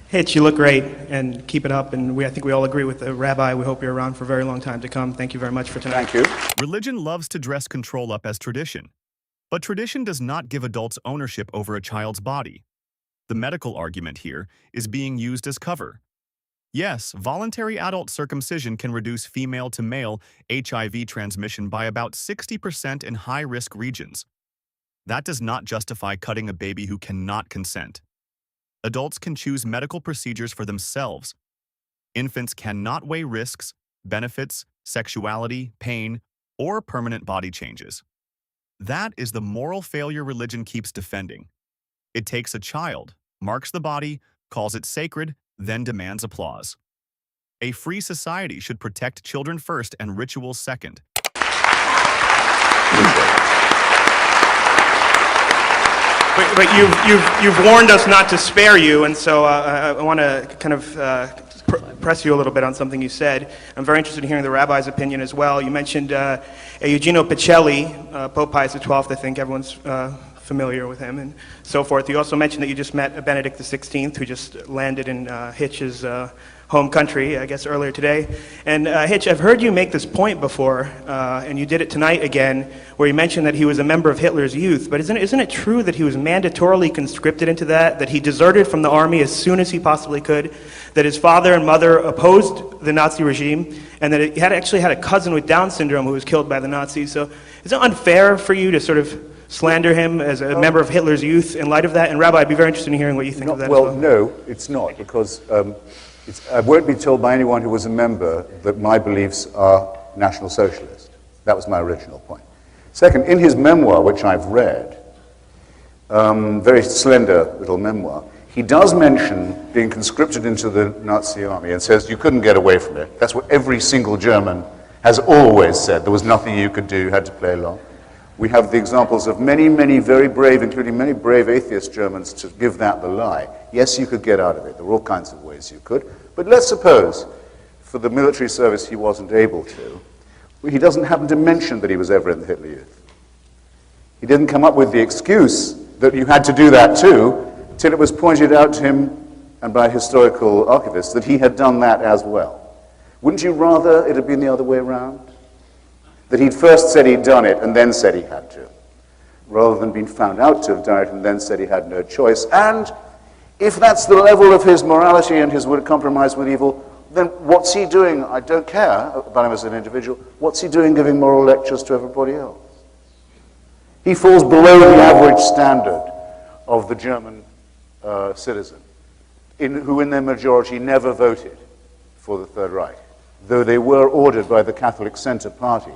Hitch, you look great, and keep it up, and I think we all agree with the Rabbi. We hope you're around for a very long time to come. Thank you very much for tonight. Thank you. Religion loves to dress control up as tradition, but tradition does not give adults ownership over a child's body. The medical argument here is being used as cover. Yes, voluntary adult circumcision can reduce female to male HIV transmission by about 60% in high-risk regions. That does not justify cutting a baby who cannot consent. Adults can choose medical procedures for themselves. Infants cannot weigh risks, benefits, sexuality, pain, or permanent body changes. That is the moral failure religion keeps defending. It takes a child, marks the body, calls it sacred, then demands applause. A free society should protect children first and rituals second. But you've warned us not to spare you, and so I want to kind of press you a little bit on something you said. I'm very interested in hearing the Rabbi's opinion as well. You mentioned Eugenio Pacelli, Pope Pius XII, I think everyone's familiar with him, and so forth. You also mentioned that you just met Benedict XVI, who just landed in Hitch's home country, I guess, earlier today. And Hitch, I've heard you make this point before, and you did it tonight again, where you mentioned that he was a member of Hitler's youth. But isn't it true that he was mandatorily conscripted into that he deserted from the army as soon as he possibly could, that his father and mother opposed the Nazi regime, and that he actually had a cousin with Down syndrome who was killed by the Nazis? So is it unfair for you to sort of slander him as a member of Hitler's youth in light of that? And Rabbi, I'd be very interested in hearing what you think of that. Well, no, it's not, because I won't be told by anyone who was a member that my beliefs are National Socialist. That was my original point. Second, in his memoir, which I've read, very slender little memoir, he does mention being conscripted into the Nazi army and says you couldn't get away from it. That's what every single German has always said. There was nothing you could do, you had to play along. We have the examples of many, many very brave, including many brave atheist Germans, to give that the lie. Yes, you could get out of it. There were all kinds of ways you could. But let's suppose, for the military service he wasn't able to, he doesn't happen to mention that he was ever in the Hitler Youth. He didn't come up with the excuse that you had to do that too, till it was pointed out to him and by historical archivists that he had done that as well. Wouldn't you rather it had been the other way around? That he'd first said he'd done it and then said he had to, rather than being found out to have done it and then said he had no choice. And if that's the level of his morality and his compromise with evil, then what's he doing? I don't care about him as an individual. What's he doing giving moral lectures to everybody else? He falls below the average standard of the German citizen, who in their majority never voted for the Third Reich, though they were ordered by the Catholic Center Party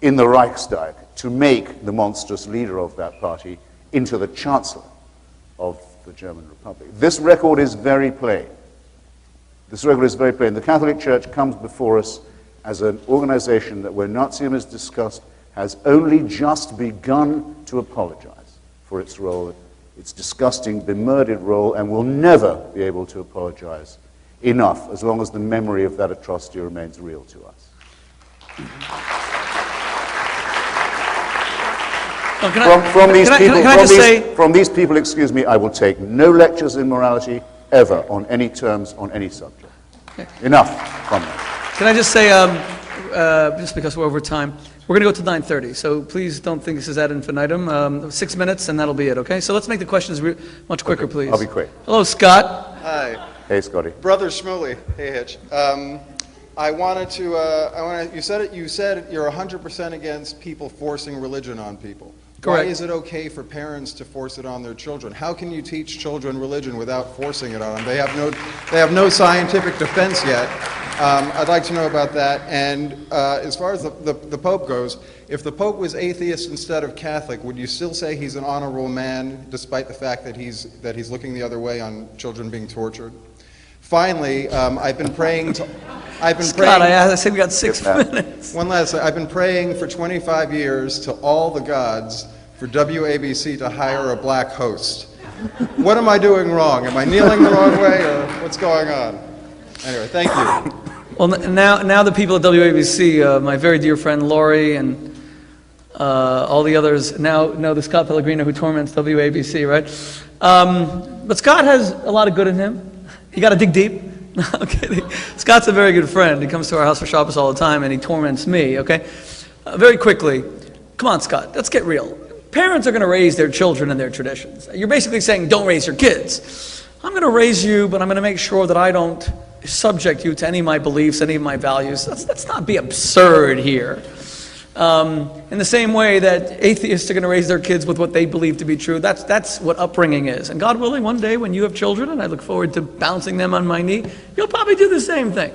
in the Reichstag to make the monstrous leader of that party into the Chancellor of the German Republic. This record is very plain. This record is very plain. The Catholic Church comes before us as an organization that, when Nazism is discussed, has only just begun to apologize for its role, its disgusting, bemurdered role, and will never be able to apologize enough as long as the memory of that atrocity remains real to us. From these people, excuse me, I will take no lectures in morality ever on any terms, on any subject. Okay. Enough from them. Can I just say, just because we're over time, we're going to go to 9:30, so please don't think this is ad infinitum. 6 minutes and that'll be it, okay? So let's make the questions much quicker, okay, please. I'll be quick. Hello, Scott. Hi. Hey, Scotty. Brother Shmuley. Hey, Hitch. You said you're 100% against people forcing religion on people. Correct. Why is it okay for parents to force it on their children? How can you teach children religion without forcing it on them? They have no scientific defense yet. I'd like to know about that. And as far as the Pope goes, if the Pope was atheist instead of Catholic, would you still say he's an honorable man, despite the fact that he's looking the other way on children being tortured? Finally, I've been praying. Scott, I said we got 6 minutes. One last. I've been praying for 25 years to all the gods for WABC to hire a black host. What am I doing wrong? Am I kneeling the wrong way, or what's going on? Anyway, thank you. Well, now the people at WABC, my very dear friend Laurie and all the others now know the Scott Pellegrino who torments WABC, right? But Scott has a lot of good in him. You got to dig deep. No, I'm kidding. Scott's a very good friend. He comes to our house for Shabbos all the time, and he torments me, okay? Very quickly, come on, Scott, let's get real. Parents are going to raise their children in their traditions. You're basically saying, don't raise your kids. I'm going to raise you, but I'm going to make sure that I don't subject you to any of my beliefs, any of my values. Let's not be absurd here. In the same way that atheists are going to raise their kids with what they believe to be true, that's what upbringing is. And God willing, one day when you have children, and I look forward to bouncing them on my knee, you'll probably do the same thing.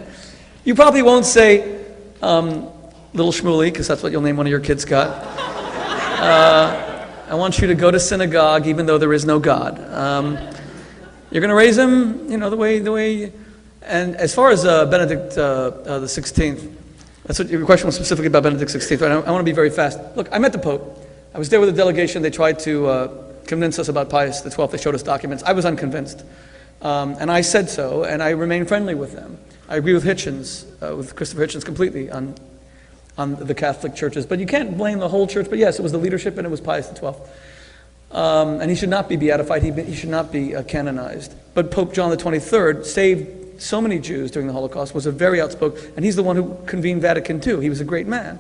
You probably won't say, little Shmuley, because that's what you'll name one of your kids, Scott. I want you to go to synagogue even though there is no God. You're going to raise him, the way. And as far as Benedict the 16th, that's what your question was specifically about Benedict XVI. Right? I want to be very fast. Look, I met the Pope. I was there with a delegation. They tried to convince us about Pius XII. They showed us documents. I was unconvinced. And I said so, and I remain friendly with them. I agree with Hitchens, with Christopher Hitchens completely on the Catholic churches. But you can't blame the whole church. But yes, it was the leadership and it was Pius XII. And he should not be beatified. He should not be canonized. But Pope John the 23rd saved so many Jews during the Holocaust, was a very outspoken, and he's the one who convened Vatican II. He was a great man.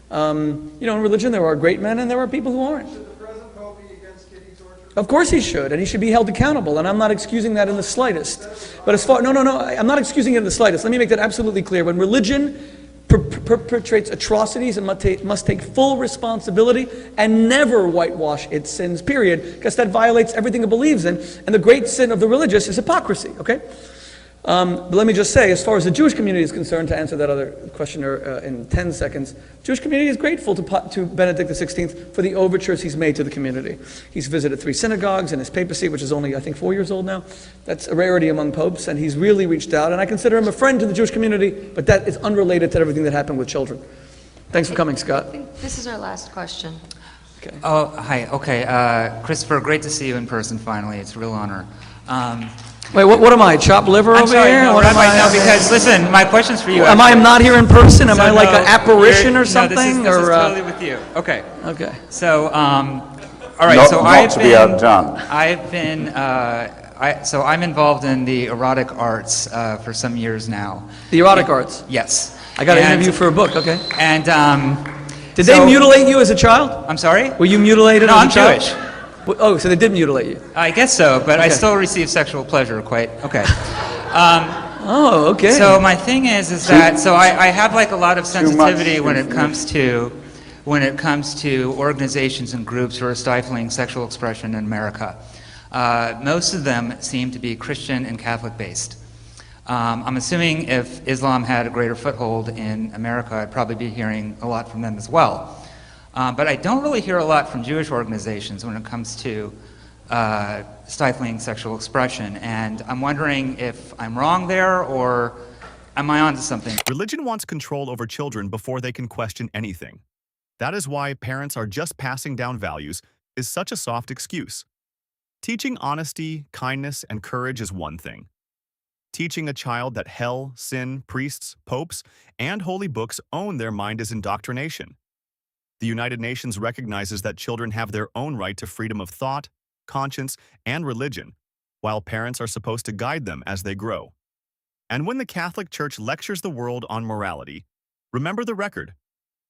In religion there are great men and there are people who aren't. Should the present Pope be against kidney torture? Of course he should, and he should be held accountable, and I'm not excusing that in the slightest. But I'm not excusing it in the slightest. Let me make that absolutely clear. When religion perpetrates atrocities, it must take full responsibility and never whitewash its sins, period, because that violates everything it believes in, and the great sin of the religious is hypocrisy, okay? But let me just say, as far as the Jewish community is concerned, to answer that other questioner in 10 seconds, the Jewish community is grateful to Benedict XVI for the overtures he's made to the community. He's visited 3 synagogues in his papacy, which is only, I think, 4 years old now. That's a rarity among popes, and he's really reached out, and I consider him a friend to the Jewish community, but that is unrelated to everything that happened with children. Thanks for coming, Scott. I think this is our last question. Okay. Oh, hi. Okay. Christopher, great to see you in person finally. It's a real honor. Wait, what am I, chopped liver I'm over sorry, here? no, What am Rabbi, I? no, because listen, my question's for you. Am I actually. not here in person? Am So, I like no, an apparition or No, something? this is or, totally with you. Okay. Okay. So, all right. Not- so not I've to been, be outdone. I've been. So I'm involved in the erotic arts for some years now. The erotic arts? Yes. I got an And- interview for a book, okay. And Did they mutilate you as a child? I'm sorry? Were you mutilated No, as a I'm child? Jewish. Oh, so they did mutilate you? I guess so, but I Okay. still receive sexual pleasure quite. Okay. Oh, okay. So my thing is that so I have like a lot of sensitivity when it information. comes to organizations and groups who are stifling sexual expression in America. Most of them seem to be Christian and Catholic based. I'm assuming if Islam had a greater foothold in America, I'd probably be hearing a lot from them as well. But I don't really hear a lot from Jewish organizations when it comes to stifling sexual expression. And I'm wondering if I'm wrong there or am I onto something? Religion wants control over children before they can question anything. That is why parents are just passing down values is such a soft excuse. Teaching honesty, kindness, and courage is one thing. Teaching a child that hell, sin, priests, popes, and holy books own their mind is indoctrination. The United Nations recognizes that children have their own right to freedom of thought, conscience, and religion, while parents are supposed to guide them as they grow. And when the Catholic Church lectures the world on morality, remember the record.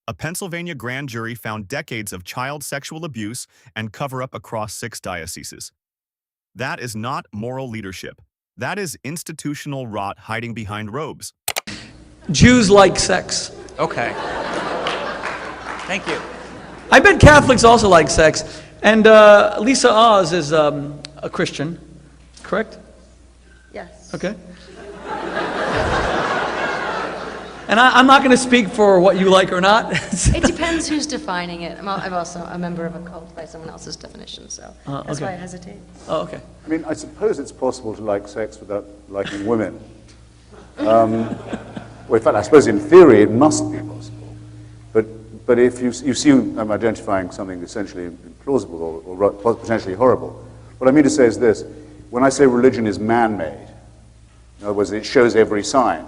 A Pennsylvania grand jury found decades of child sexual abuse and cover-up across 6 dioceses. That is not moral leadership. That is institutional rot hiding behind robes. Jews like sex. Okay. Thank you. I bet Catholics also like sex. And Lisa Oz is a Christian, correct? Yes. Okay. And I'm not going to speak for what you like or not. It depends who's defining it. I'm also a member of a cult by someone else's definition, so that's okay. why I hesitate. Oh, okay. I mean, I suppose it's possible to like sex without liking women. Well, in fact, I suppose in theory it must be possible. But if you see I'm identifying something essentially implausible or potentially horrible, what I mean to say is this. When I say religion is man-made, in other words, it shows every sign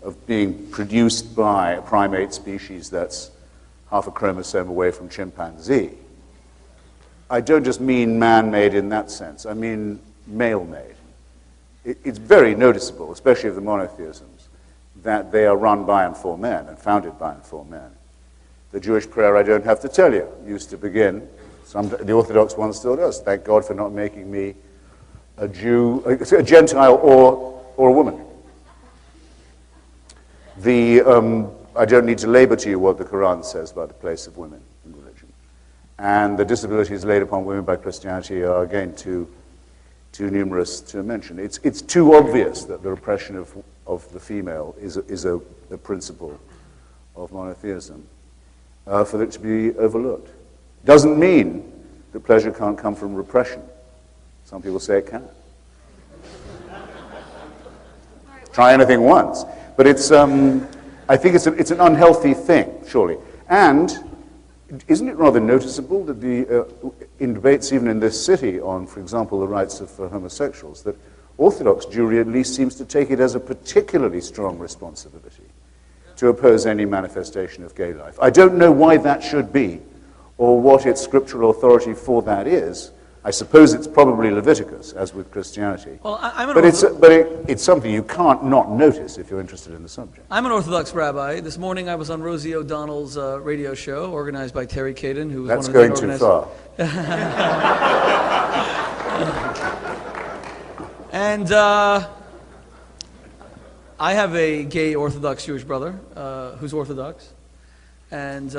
of being produced by a primate species that's half a chromosome away from chimpanzee, I don't just mean man-made in that sense. I mean male-made. It's very noticeable, especially of the monotheisms, that they are run by and for men and founded by and for men. The Jewish prayer, I don't have to tell you, used to begin, the Orthodox one still does, thank God for not making me a Jew, a Gentile or a woman. I don't need to labor to you what the Quran says about the place of women in religion. And the disabilities laid upon women by Christianity are, again, too numerous to mention. It's too obvious that the repression of the female is a principle of monotheism for it to be overlooked. Doesn't mean that pleasure can't come from repression. Some people say it can. Try anything once. But I think it's an unhealthy thing, surely. And isn't it rather noticeable that in debates even in this city on, for example, the rights of homosexuals, that Orthodox Jewry at least seems to take it as a particularly strong responsibility to oppose any manifestation of gay life. I don't know why that should be, or what its scriptural authority for that is. I suppose it's probably Leviticus, as with Christianity. Well, It's something you can't not notice if you're interested in the subject. I'm an Orthodox rabbi. This morning I was on Rosie O'Donnell's radio show, organized by Terry Caden, who was That's one of the going big too far. And I have a gay Orthodox Jewish brother who's Orthodox, and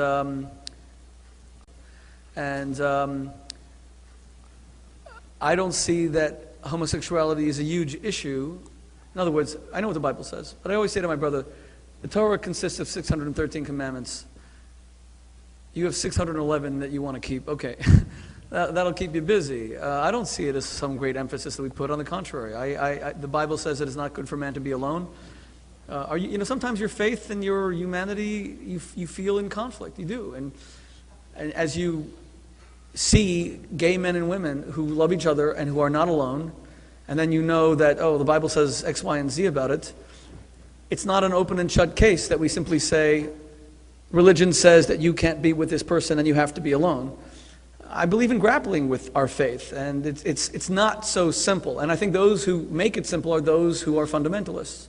I don't see that homosexuality is a huge issue. In other words, I know what the Bible says, but I always say to my brother, the Torah consists of 613 commandments. You have 611 that you want to keep. Okay, that'll keep you busy. I don't see it as some great emphasis that we put. On the contrary, the Bible says it is not good for man to be alone. Sometimes your faith and your humanity, you feel in conflict. You do, and as you see gay men and women who love each other and who are not alone, and then you know that, oh, the Bible says X, Y, and Z about it, it's not an open and shut case that we simply say, religion says that you can't be with this person and you have to be alone. I believe in grappling with our faith, and it's not so simple. And I think those who make it simple are those who are fundamentalists.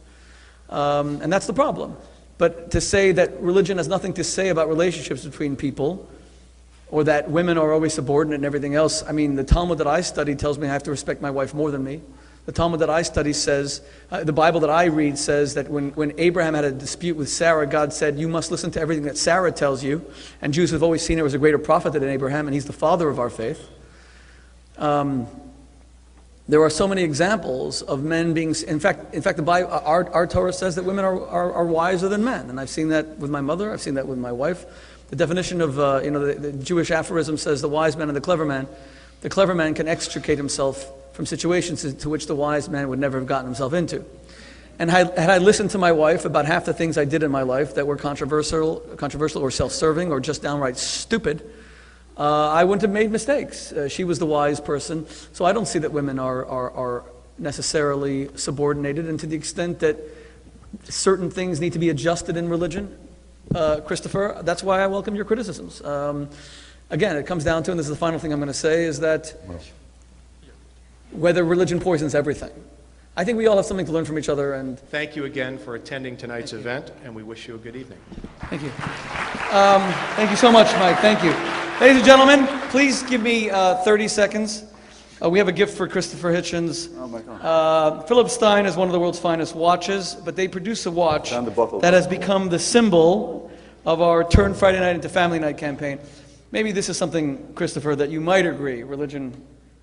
And that's the problem. But to say that religion has nothing to say about relationships between people, or that women are always subordinate and everything else, I mean, the Talmud that I study tells me I have to respect my wife more than me. The Talmud that I study says, the Bible that I read says that when Abraham had a dispute with Sarah, God said, you must listen to everything that Sarah tells you. And Jews have always seen her as a greater prophet than Abraham, and he's the father of our faith. There are so many examples of men being, in fact, the Bible, our Torah says that women are wiser than men. And I've seen that with my mother, I've seen that with my wife. The definition of, the Jewish aphorism says the wise man and the clever man can extricate himself from situations to which the wise man would never have gotten himself into. And had I listened to my wife about half the things I did in my life that were controversial or self-serving or just downright stupid, I wouldn't have made mistakes. She was the wise person. So I don't see that women are necessarily subordinated, and to the extent that certain things need to be adjusted in religion, Christopher, that's why I welcome your criticisms. Again, it comes down to, and this is the final thing I'm going to say, is that whether religion poisons everything. I think we all have something to learn from each other. And thank you again for attending tonight's event, and we wish you a good evening. Thank you. Thank you so much, Mike. Thank you. Ladies and gentlemen, please give me 30 seconds. We have a gift for Christopher Hitchens. Oh my God. Philip Stein is one of the world's finest watches, but they produce a watch that has become the symbol of our Turn Friday Night into Family Night campaign. Maybe this is something, Christopher, that you might agree religion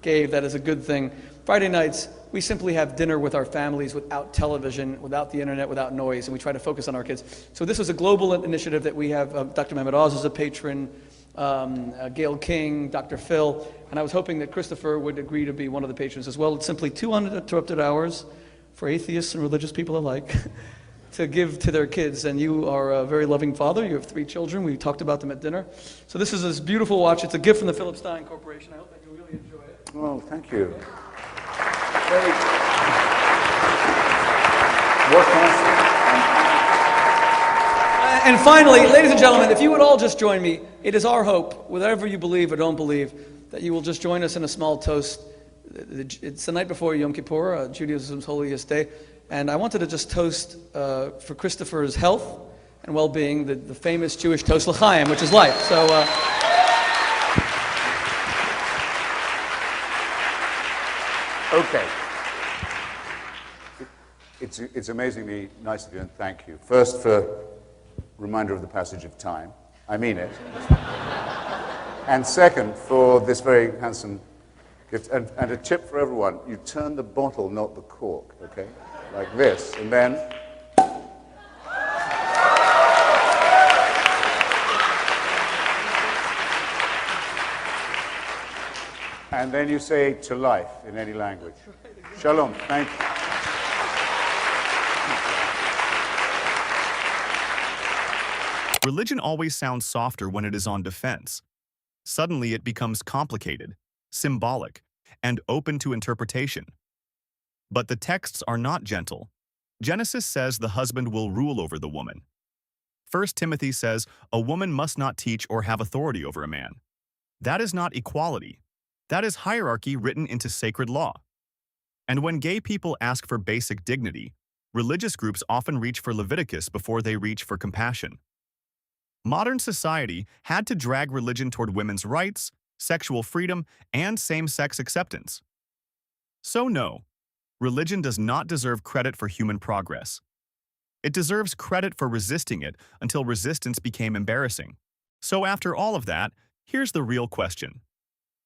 gave that is a good thing. Friday nights, we simply have dinner with our families without television, without the internet, without noise, and we try to focus on our kids. So this is a global initiative that we have. Dr. Mehmet Oz is a patron, Gail King, Dr. Phil, and I was hoping that Christopher would agree to be one of the patrons as well. It's simply 2 uninterrupted hours for atheists and religious people alike to give to their kids. And you are a very loving father. You have 3 children. We talked about them at dinner. So this is this beautiful watch. It's a gift from the Philip Stein Corporation. I hope that you'll really enjoy it. Oh, thank you. And finally, ladies and gentlemen, if you would all just join me, it is our hope, whatever you believe or don't believe, that you will just join us in a small toast. It's the night before Yom Kippur, Judaism's holiest day, and I wanted to just toast for Christopher's health and well-being, the famous Jewish toast l'chaim, which is life. So. Okay. It's amazingly nice of you, and thank you. First, for reminder of the passage of time. I mean it. And second, for this very handsome gift. And a tip for everyone, you turn the bottle, not the cork, okay? Like this, and then... And then you say to life in any language. Shalom. Thank you. Religion always sounds softer when it is on defense. Suddenly it becomes complicated, symbolic, and open to interpretation. But the texts are not gentle. Genesis says the husband will rule over the woman. 1 Timothy says a woman must not teach or have authority over a man. That is not equality. That is hierarchy written into sacred law. And when gay people ask for basic dignity, religious groups often reach for Leviticus before they reach for compassion. Modern society had to drag religion toward women's rights, sexual freedom, and same-sex acceptance. So no, religion does not deserve credit for human progress. It deserves credit for resisting it until resistance became embarrassing. So after all of that, here's the real question.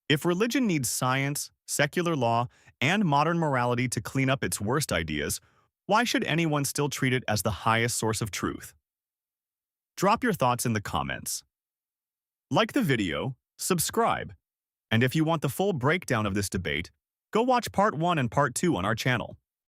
If religion needs science, secular law, and modern morality to clean up its worst ideas, why should anyone still treat it as the highest source of truth? Drop your thoughts in the comments. Like the video, subscribe, and if you want the full breakdown of this debate, go watch Part 1 and Part 2 on our channel.